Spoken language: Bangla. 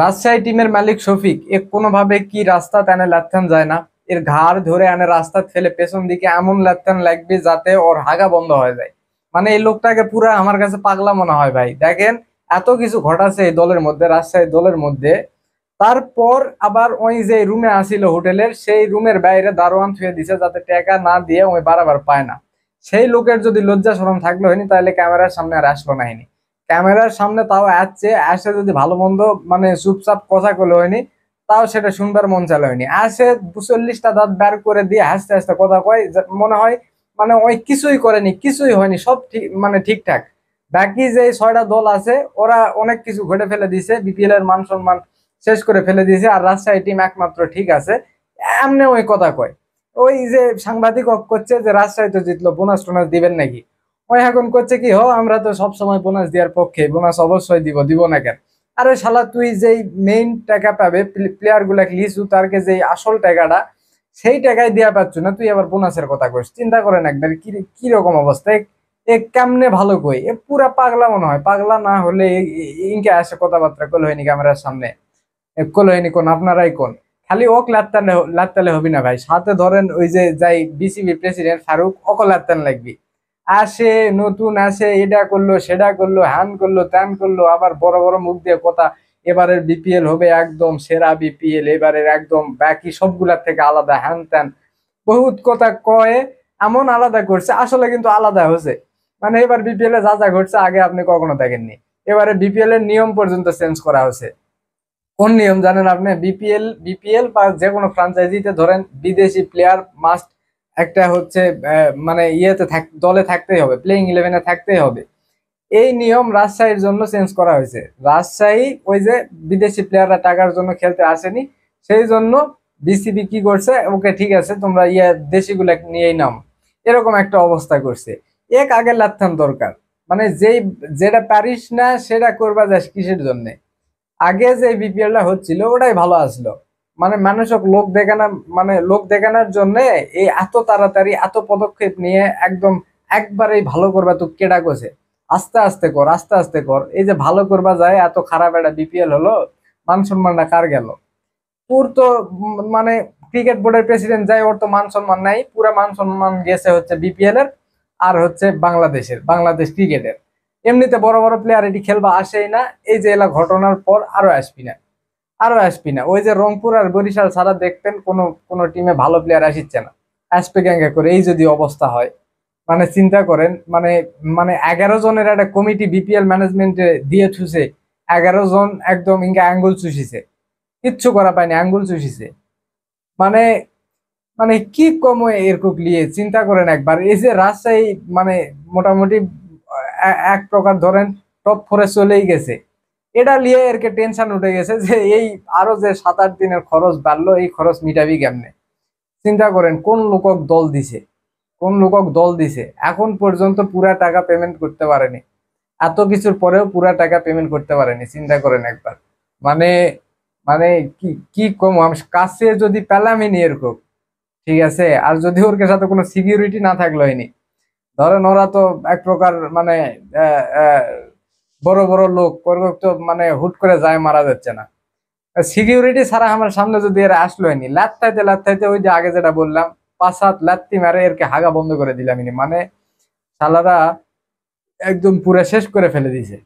রাজশাহী টিমের মালিক শফিক এ কোনোভাবে কি রাস্তা টানে লাথেন যায় না। এর ঘাড় ধরে আনে রাস্তা ফেলে পেছন দিকে এমন লাথেন লাগবে যাতে ওর হাগা বন্ধ হয়ে যায়। মানে এই লোকটাকে পুরা আমার কাছে পাগলা মনে হয় ভাই। দেখেন, এত কিছু ঘটাছে এই দলের মধ্যে, রাজশাহী দলের মধ্যে। তারপর আবার ওই যে রুমে আসিল হোটেলের, সেই রুমের বাইরে দারোয়ান থুয়ে দিছে যাতে টাকা না দিয়ে ওই বারবার পায় না। সেই লোকের যদি লজ্জা শরম থাকলো হয়নি তাহলে ক্যামেরার সামনে আর আসলো না হয়নি। ক্যামেরার সামনে তাও আসছে, আসে যদি ভালো মন্দ মানে চুপচাপ কথা কলে হয়নি, তাও সেটা শুনবার মন চালে হয়নি। আসে 40টা দাঁত বের করে দিয়ে হাসতে হাসতে কথা কয়, মনে হয় মানে ওই কিছুই করেনি, কিছুই হয়নি, সব ঠিক মানে ঠিকঠাক। বাকি যে 6টা দল আছে ওরা অনেক কিছু ঘটে ফেলে দিছে, বিপিএল এর মান সম্মান শেষ করে ফেলে দিয়েছে, আর রাজশাহী টিম একমাত্র ঠিক আছে। এমনি ওই কথা কয়। ওই যে সাংবাদিক করছে যে রাজশাহী তো জিতলো, বোনাস টোনাস দিবেন নাকি। ওই এখন করছে কি, আমরা তো সব সময় বোনাস দেওয়ার পক্ষে, বোনাস অবশ্যই দিব, দিব না কেন। আরে শালা, তুই যেই মেইন টাকা পাবে প্লেয়ার গুলা লিসু তারকে যে আসল টাকাটা, সেই টাকায় দেওয়া পাচ্ছ না, তুই আবার বোনাসের কথা কইস। চিন্তা করেন একবার কি কি রকম অবস্থা। এ কেমনে ভালো কই, এ পুরা পাগলা মনে হয়। পাগলা না হলে ইনকে আসে কথাবার্তা কল হয়নি ক্যামেরার সামনে, কল হয়নি কোন আপনারাই কোন। খালি ওক লাত্তালে লাত্তালে হবি না ভাই, সাথে ধরেন ওই যে যাই বিসিবি প্রেসিডেন্ট ফারুক, অকল লাত্তান লাগবি। আসে নতুন আসে, এটা করলো সেটা করলো, হ্যান করলো ত্যান করলো, আবার বড় বড় মুখ দিয়ে কথা। এবারের বিপিএল হবে একদম সেরা বিপিএল, এবারের একদম বাকি সবগুলার থেকে আলাদা, হ্যান ত্যান বহুত কথা কয়ে। এমন আলাদা করছে, আসলে কিন্তু আলাদা হয়েছে। মানে এবার বিপিএল এ যা যা ঘটছে আগে আপনি কখনো দেখেননি। এবারে বিপিএল এর নিয়ম পর্যন্ত চেঞ্জ করা হয়েছে। কোন নিয়ম জানেন আপনি? বিপিএল বা যে কোনো ফ্রাঞ্চাইজিতে ধরেন বিদেশি প্লেয়ার মাস্ট একটা হচ্ছে মানে ইয়েতে দলে থাকতেই হবে, প্লেইং ইলেভেনে থাকতেই হবে। এই নিয়ম রাজশাহীর জন্য চেঞ্জ করা হয়েছে। রাজশাহী ওই যে বিদেশি প্লেয়াররা টাকার জন্য খেলতে আসেনি, সেই জন্য বিসিবি কি করছে, ওকে ঠিক আছে তোমরা দেশিগুলা নিয়েই নাও, এরকম একটা অবস্থা করছে। এক আগে লাথন দরকার। মানে যেটা পারিস না সেটা করবা যাস কিসের জন্য? আগে যে বিপিএলটা হচ্ছিল ওটাই ভালো আসলো। মানে মানুষক লোক দেখানো, মানে লোক দেখানোর জন্য এই এত তাড়াতাড়ি এত পদক্ষেপ নিয়ে একদম একবারেই ভালো করবা তো কেডা কছে? আস্তে আস্তে কর, আস্তে আস্তে কর। এই যে ভালো করবা যায় এত খারাপ একটা বিপিএল হলো, মান সম্মানটা কার গেল? তোর তো মানে ক্রিকেট বোর্ডের প্রেসিডেন্ট যায়, ওর তো মান সম্মান নাই, পুরা মান সম্মান গেছে হচ্ছে বিপিএল এর আর হচ্ছে বাংলাদেশ ক্রিকেটের। এমনিতে বড় বড় প্লেয়ার এটি খেলবা আসেই না। এই যে এলা ঘটনার পর আরো আসবি না, আরো আসবি না। ওই যে রংপুর আর বরিশাল ছাড়া দেখতেন কোনো কোনো টিমে ভালো প্লেয়ার আসিচ্ছে না। আসবে গ্যাঙ্গা করে, এই যদি অবস্থা হয় মানে চিন্তা করেন। মানে মানে 11 জনের একটা কমিটি বিপিএল ম্যানেজমেন্টে দিয়ে ছুছে, 11 জন একদম ইনকা আঙ্গুল চুষিছে, কিচ্ছু করা পায়নি, আঙ্গুল চুষিছে। মানে মানে কি কম এরকম নিয়ে চিন্তা করেন একবার। এই যে রাজশাহী মানে মোটামুটি এক প্রকার ধরেন টপ 4-এ চলেই গেছে, এটা নিয়ে এরকে টেনশন উঠে গেছে যে এই আরো যে 7-8 দিনের খরচ বাড়লো, এই খরচ মিটাবি কেমনে? চিন্তা করেন কোন লোকক দল দিছে, কোন লোকক দল দিছে, এখন পর্যন্ত পুরা টাকা পেমেন্ট করতে পারেনি। এত কিছুর পরেও পুরা টাকা পেমেন্ট করতে পারেনি, চিন্তা করেন একবার। মানে মানে কি কি কম, আমি কাছে যদি পেলামই নি এরকম, ঠিক আছে। আর যদি ওর সাথে কোনো সিকিউরিটি না থাকলো হয়নি, ধরেন ওরা তো এক প্রকার মানে আহ, আহ, বড় বড় লোক ওর তো মানে হুট করে যায় মারা যাচ্ছে না। সিকিউরিটি ছাড়া আমার সামনে যদি এরা আসলো হয়নি, লাত্তাইতে লাত্তাইতে ওই যে আগে যেটা বললাম, 5-7 লাত্তি মারে এরকে হাগা বন্ধ করে দিলাম। মানে শালারা একদম পুরো শেষ করে ফেলে দিছে।